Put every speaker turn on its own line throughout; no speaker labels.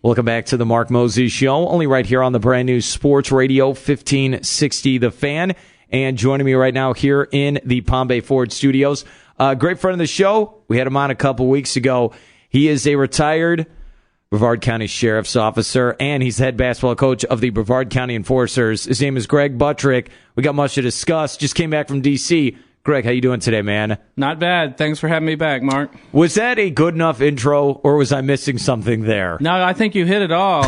Welcome back to the Mark Moses Show, only right here on the brand new Sports Radio 1560 The Fan. And joining me right now here in the Palm Bay Ford Studios, great friend of the show. We had him on a couple weeks ago. He is a retired Brevard County Sheriff's Officer, and he's the head basketball coach of the Brevard County Enforcers. His name is Greg Buttrick. We got much to discuss. Just came back from D.C. Greg, how you doing today, man?
Not bad. Thanks for having me back, Mark.
Was that a good enough intro, or was I missing something there?
No, I think you hit it all.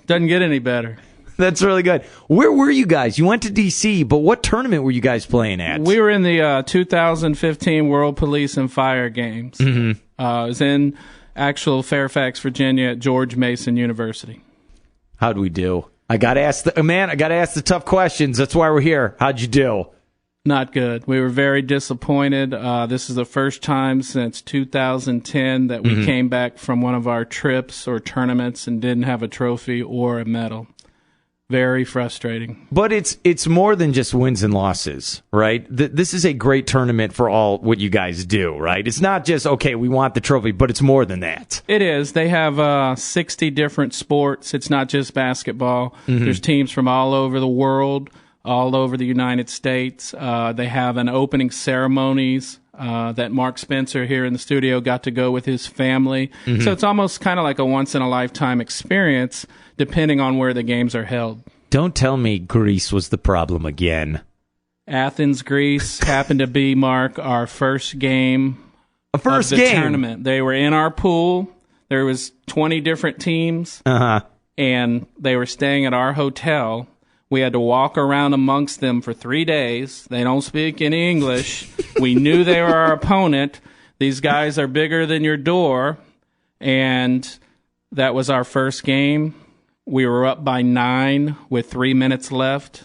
Doesn't get any better.
That's really good. Where were you guys? You went to D.C., but what tournament were you guys playing at?
We were in the 2015 World Police and Fire Games. Mm-hmm. It was in actual Fairfax, Virginia at George Mason University.
How'd we do? I got to ask the tough questions. That's why we're here. How'd you do?
Not good. We were very disappointed. This is the first time since 2010 that we came back from one of our trips or tournaments and didn't have a trophy or a medal. Very frustrating.
But it's more than just wins and losses, right? This is a great tournament for all what you guys do, right? It's not just, okay, we want the trophy, but it's more than that.
It is. They have 60 different sports. It's not just basketball. Mm-hmm. There's teams from all over the world, all over the United States. They have an opening ceremonies that Mark Spencer here in the studio got to go with his family. Mm-hmm. So it's almost kind of like a once-in-a-lifetime experience, depending on where the games are held.
Don't tell me Greece was the problem again.
Athens, Greece happened to be, Mark, our first game of the tournament. They were in our pool. There was 20 different teams, and they were staying at our hotel. We had to walk around amongst them for 3 days. They don't speak any English. We knew they were our opponent. These guys are bigger than your door. And that was our first game. We were up by 9 with 3 minutes left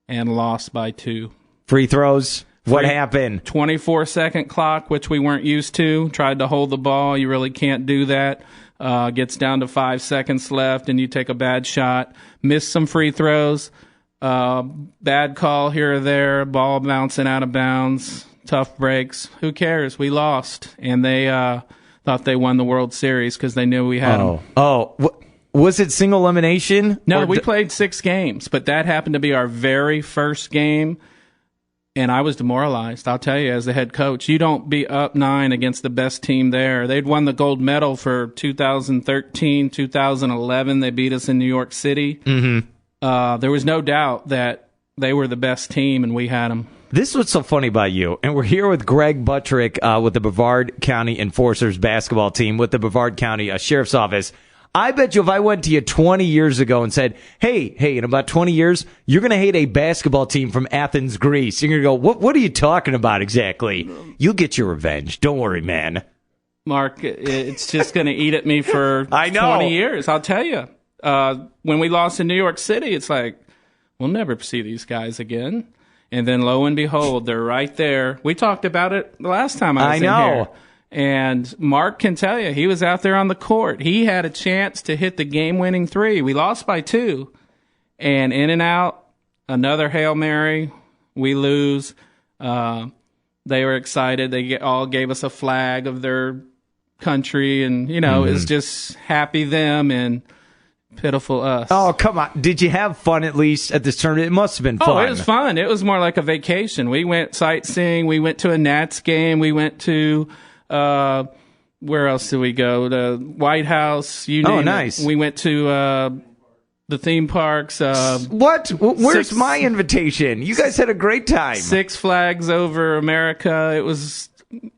and lost by 2.
Free throws. What happened?
24-second clock, which we weren't used to. Tried to hold the ball. You really can't do that. Gets down to 5 seconds left, and you take a bad shot. Miss some free throws. Bad call here or there, ball bouncing out of bounds, tough breaks. Who cares? We lost, and they thought they won the World Series because they knew we had them.
Was it single elimination?
No, we played 6 games, but that happened to be our very first game, and I was demoralized. I'll tell you, as the head coach, you don't be up 9 against the best team there. They'd won the gold medal for 2013, 2011. They beat us in New York City. Mm-hmm. There was no doubt that they were the best team, and we had them.
This is what's so funny about you. And we're here with Greg Buttrick with the Brevard County Enforcers basketball team with the Brevard County Sheriff's Office. I bet you if I went to you 20 years ago and said, hey, in about 20 years, you're going to hate a basketball team from Athens, Greece. You're going to go, what are you talking about exactly? You'll get your revenge. Don't worry, man.
Mark, it's just going to eat at me for 20 years. I'll tell you. When we lost in New York City, it's like, we'll never see these guys again. And then lo and behold, they're right there. We talked about it the last time I was in here. And Mark can tell you, he was out there on the court. He had a chance to hit the game-winning 3. We lost by 2. And in and out, another Hail Mary. We lose. They were excited. They all gave us a flag of their country. And, it was just happy them and pitiful us.
Oh, come on. Did you have fun at least at this tournament? It must have been fun.
Oh, it was fun. It was more like a vacation. We went sightseeing. We went to a Nats game. We went to... where else did we go? The White House. You name
nice.
It. We went to the theme parks.
What? Where's my invitation? You guys had a great time.
6 Flags Over America. It was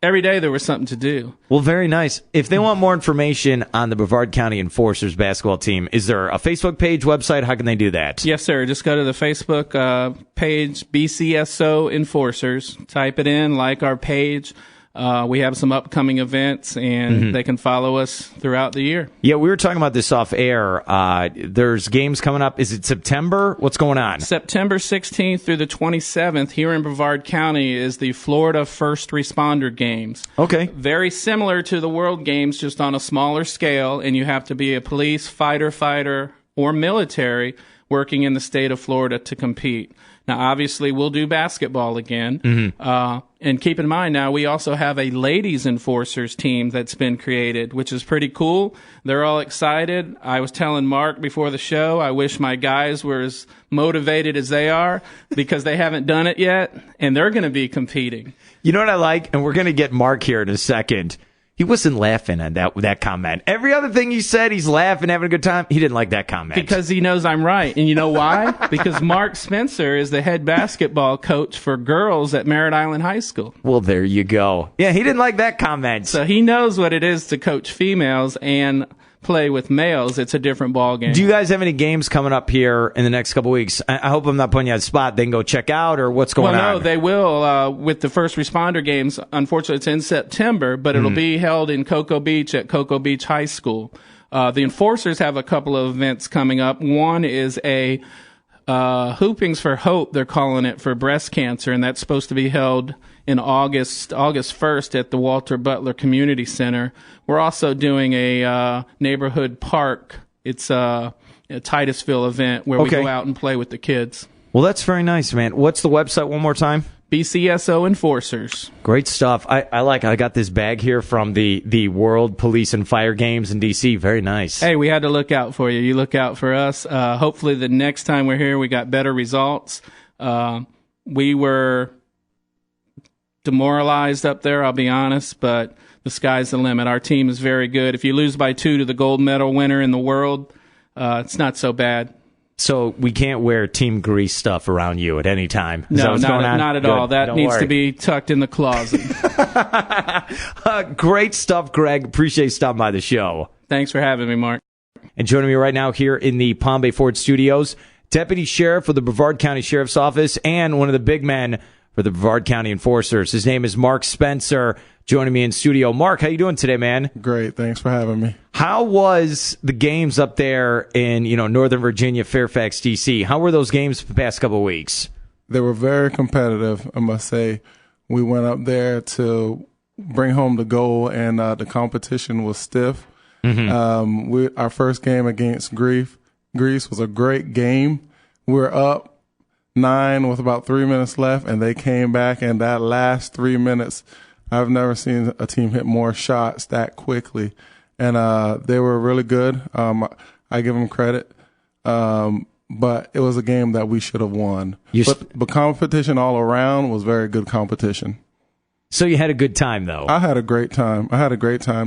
every day there was something to do.
Well, very nice. If they want more information on the Brevard County Enforcers basketball team, is there a Facebook page, website? How can they do that?
Yes, sir. Just go to the Facebook page, BCSO Enforcers. Type it in, like our page. We have some upcoming events, and they can follow us throughout the year.
Yeah, we were talking about this off air. There's games coming up. Is it September? What's going on?
September 16th through the 27th here in Brevard County is the Florida First Responder Games.
Okay.
Very similar to the World Games, just on a smaller scale, and you have to be a police, fighter, or military working in the state of Florida to compete. Now, obviously, we'll do basketball again. And keep in mind now, we also have a ladies enforcers team that's been created, which is pretty cool. They're all excited. I was telling Mark before the show, I wish my guys were as motivated as they are because they haven't done it yet, and they're going to be competing.
You know what I like? And we're going to get Mark here in a second. He wasn't laughing at that comment. Every other thing he said, he's laughing, having a good time. He didn't like that comment.
Because he knows I'm right. And you know why? Because Mark Spencer is the head basketball coach for girls at Merritt Island High School.
Well, there you go. Yeah, he didn't like that comment.
So he knows what it is to coach females and play with males. It's a different ball game.
Do you guys have any games coming up here in the next couple of weeks? I hope I'm not putting you on the spot. They can go check out, or what's going on?
Well, no, they will. With the first responder games, unfortunately, it's in September, but it'll be held in Cocoa Beach at Cocoa Beach High School. The enforcers have a couple of events coming up. One is a Hoopings for Hope, they're calling it, for breast cancer, and that's supposed to be held in August 1st at the Walter Butler Community Center. We're also doing a neighborhood park. It's a Titusville event where we go out and play with the kids.
Well, that's very nice, man. What's the website one more time?
BCSO Enforcers.
Great stuff. I got this bag here from the World Police and Fire Games in D.C. Very nice.
Hey, we had to look out for you. You look out for us. Hopefully the next time we're here, we got better results. We were demoralized up there, I'll be honest, but the sky's the limit. Our team is very good. If you lose by 2 to the gold medal winner in the world, it's not so bad.
So we can't wear Team Grease stuff around you at any time.
No, not at all. That needs to be tucked in the closet.
Great stuff, Greg. Appreciate you stopping by the show.
Thanks for having me, Mark.
And joining me right now here in the Palm Bay Ford Studios, Deputy Sheriff for the Brevard County Sheriff's Office and one of the big men for the Brevard County Enforcers. His name is Mark Spencer, joining me in studio. Mark, how you doing today, man?
Great. Thanks for having me.
How was the games up there in, Northern Virginia, Fairfax, D.C.? How were those games the past couple of weeks?
They were very competitive, I must say. We went up there to bring home the goal, and the competition was stiff. Mm-hmm. Our first game against Greece was a great game. We were up 9 with about 3 minutes left, and they came back, and that last 3 minutes, I've never seen a team hit more shots that quickly. And they were really good. I give them credit. But it was a game that we should have won. But competition all around was very good competition.
So you had a good time, though?
I had a great time.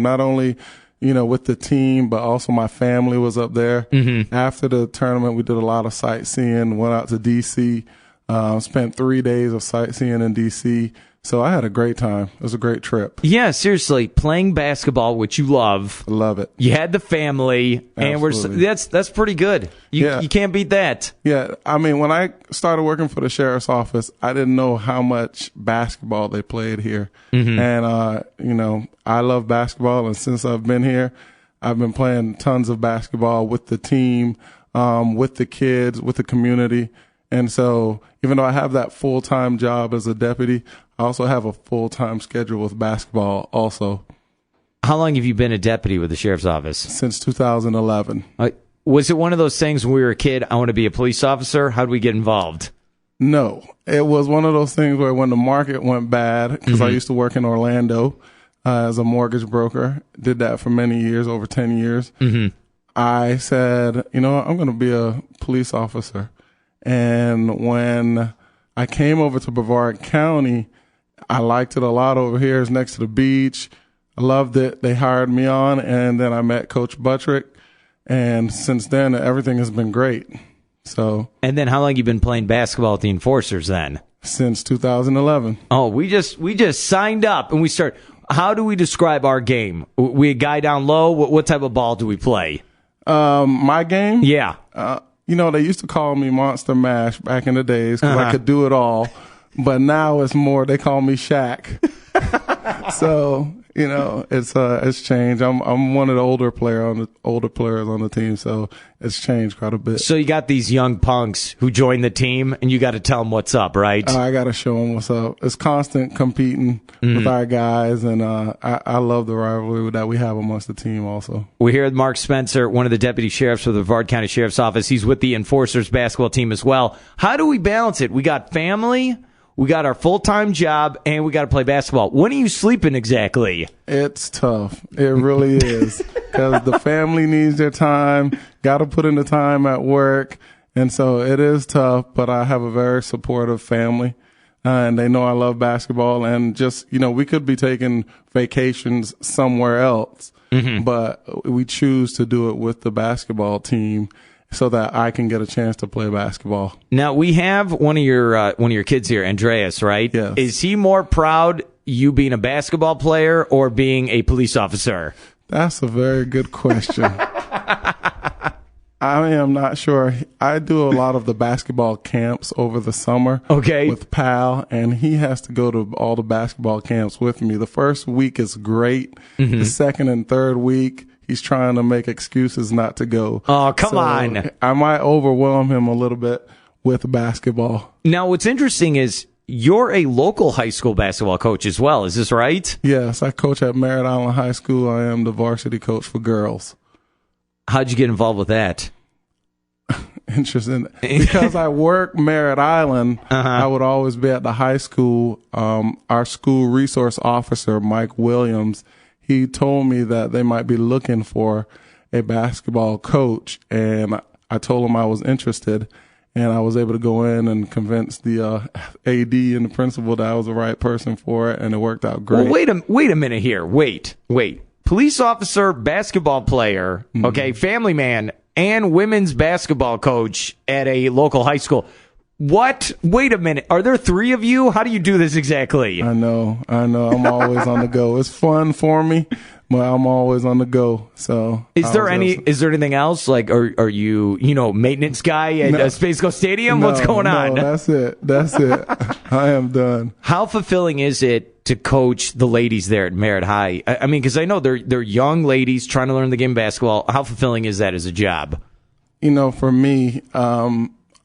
Not only with the team, but also my family was up there. Mm-hmm. After the tournament, we did a lot of sightseeing, went out to D.C., spent 3 days of sightseeing in D.C., so I had a great time. It was a great trip.
Yeah, seriously, playing basketball, which you love.
I love it.
You had the family,
Absolutely.
and that's pretty good. You can't beat that.
Yeah, I mean, when I started working for the sheriff's office, I didn't know how much basketball they played here. Mm-hmm. And, I love basketball, and since I've been here, I've been playing tons of basketball with the team, with the kids, with the community. And so even though I have that full-time job as a deputy, I also have a full-time schedule with basketball also.
How long have you been a deputy with the sheriff's office?
Since 2011.
Was it one of those things when we were a kid, I want to be a police officer? How did we get involved?
No. It was one of those things where when the market went bad, because I used to work in Orlando as a mortgage broker, did that for many years, over 10 years. Mm-hmm. I said, I'm going to be a police officer. And when I came over to Brevard County, I liked it a lot over here. It's next to the beach. I loved it. They hired me on, and then I met Coach Buttrick. And since then, everything has been great. So. And
then how long have you been playing basketball with the Enforcers then?
Since 2011.
Oh, we just signed up and we start. How do we describe our game? We a guy down low? What type of ball do we play?
My game?
Yeah.
They used to call me Monster Mash back in the days because I could do it all. But now it's more, they call me Shaq. So, it's changed. I'm one of the older players on the team, so it's changed quite a bit.
So you got these young punks who join the team, and you got to tell them what's up, right?
I got to show them what's up. It's constant competing with our guys, and I love the rivalry that we have amongst the team also.
We're here with Mark Spencer, one of the deputy sheriffs for the Brevard County Sheriff's Office. He's with the Enforcers basketball team as well. How do we balance it? We got family. we got our full-time job, and we got to play basketball. When are you sleeping exactly?
It's tough. It really is. Because the family needs their time, got to put in the time at work. And so it is tough, but I have a very supportive family. And they know I love basketball. And just, we could be taking vacations somewhere else, but we choose to do it with the basketball team so that I can get a chance to play basketball.
Now, we have one of your kids here, Andreas, right?
Yes.
Is he more proud you being a basketball player or being a police officer?
That's a very good question. I am not sure. I do a lot of the basketball camps over the summer with Pal, and he has to go to all the basketball camps with me. The first week is great. The second and third week, he's trying to make excuses not to go.
Oh, come on.
I might overwhelm him a little bit with basketball.
Now, what's interesting is you're a local high school basketball coach as well. Is this right?
Yes, I coach at Merritt Island High School. I am the varsity coach for girls.
How'd you get involved with that?
Interesting. Because I work Merritt Island, I would always be at the high school. Our school resource officer, Mike Williams, he told me that they might be looking for a basketball coach, and I told him I was interested, and I was able to go in and convince the AD and the principal that I was the right person for it, and it worked out great.
Well, wait a minute here. Wait. Police officer, basketball player, family man, and women's basketball coach at a local high school. What? Wait a minute. Are there three of you? How do you do this exactly?
I know. I'm always on the go. It's fun for me, but I'm always on the go. So
is there anything else? Like, are you, maintenance guy at Space Coast Stadium? What's going on?
No, that's it. I am done.
How fulfilling is it to coach the ladies there at Merritt High? I mean, because I know they're young ladies trying to learn the game of basketball. How fulfilling is that as a job?
For me,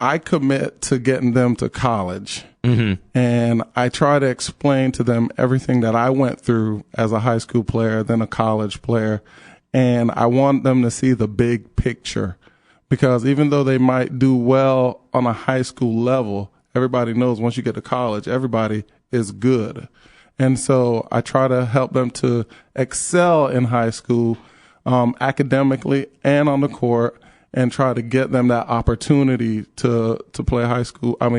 I commit to getting them to college, and I try to explain to them everything that I went through as a high school player, then a college player, and I want them to see the big picture, because even though they might do well on a high school level, everybody knows once you get to college, everybody is good. And so I try to help them to excel in high school, academically and on the court, and try to get them that opportunity to play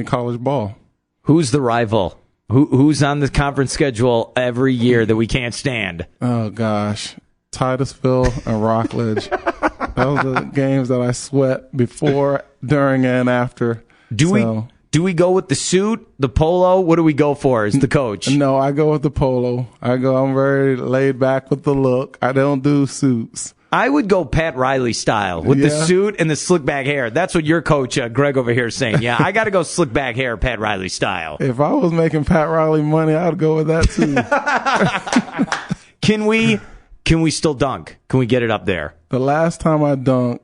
college ball.
Who's the rival? Who's on the conference schedule every year that we can't stand?
Oh, gosh. Titusville and Rockledge. Those are the games that I sweat before, during, and after.
Do we go with the suit, the polo? What do we go for as the coach?
No, I go with the polo. I'm very laid back with the look. I don't do suits.
I would go Pat Riley style with the suit and the slick back hair. That's what your coach, Greg over here is saying. Yeah, I got to go slick back hair, Pat Riley style.
If I was making Pat Riley money, I would go with that too.
Can we still dunk? Can we get it up there?
The last time I dunked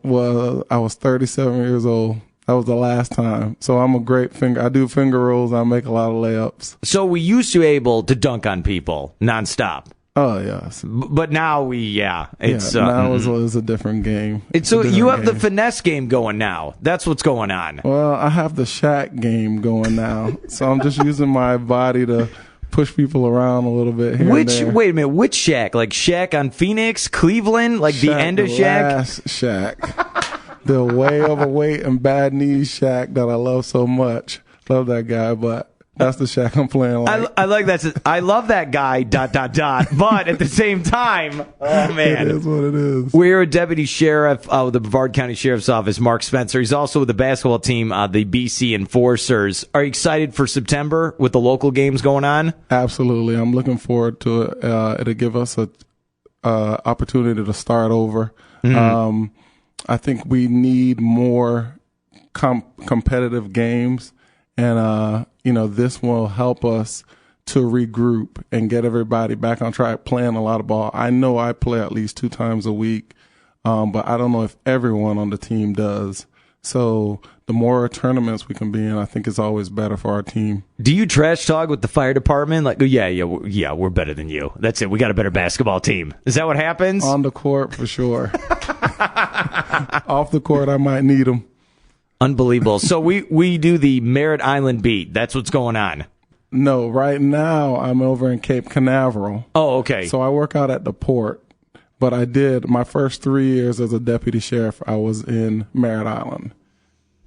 I was 37 years old. That was the last time. So I'm a great I do finger rolls. I make a lot of layups.
So we used to be able to dunk on people nonstop.
Oh, yes.
But now now it's
a different game.
You have the finesse game going now. That's what's going on.
Well, I have the Shaq game going now. So I'm just using my body to push people around a little bit here and there.
Wait a minute, which Shaq? Like Shaq on Phoenix, Cleveland? Like the end of Shaq?
Last Shaq. The way overweight and bad knees Shaq that I love so much. Love that guy, but that's the Shaq I'm playing like.
I like that. I love that guy, ... But at the same time, oh, man.
It is what it is.
We're a deputy sheriff with the Brevard County Sheriff's Office, Mark Spencer. He's also with the basketball team, the BC Enforcers. Are you excited for September with the local games going on?
Absolutely. I'm looking forward to it. It'll give us an opportunity to start over. I think we need more competitive games. And, this will help us to regroup and get everybody back on track playing a lot of ball. I know I play at least 2 times a week, but I don't know if everyone on the team does. So the more tournaments we can be in, I think it's always better for our team. Do you trash talk with the fire department? Like, yeah, we're better than you. That's it. We got a better basketball team. Is that what happens? On the court, for sure. Off the court, I might need them. Unbelievable. So we do the Merritt Island beat. That's what's going on. No, right now I'm over in Cape Canaveral.
Oh, okay.
So I work out at the port, but I did my first 3 years as a deputy sheriff. I was in Merritt Island.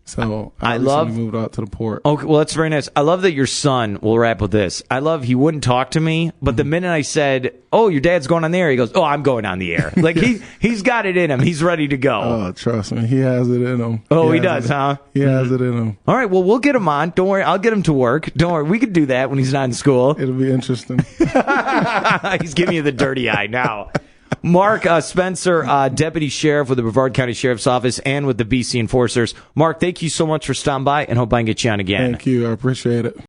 So I recently moved out to the port.
Okay, well, that's very nice. I love that your son, we'll wrap with this. I love he wouldn't talk to me, but the minute I said, oh, your dad's going on the air, he goes, oh, I'm going on the air. Like, he's got it in him. He's ready to go.
Oh, trust me. He has it in him.
Oh, he does, huh?
He has it in him.
All right, well, we'll get him on. Don't worry. I'll get him to work. Don't worry. We could do that when he's not in school.
It'll be interesting.
He's giving you the dirty eye now. Mark Spencer, Deputy Sheriff with the Brevard County Sheriff's Office and with the BC Enforcers. Mark, thank you so much for stopping by, and hope I can get you on again.
Thank you. I appreciate it.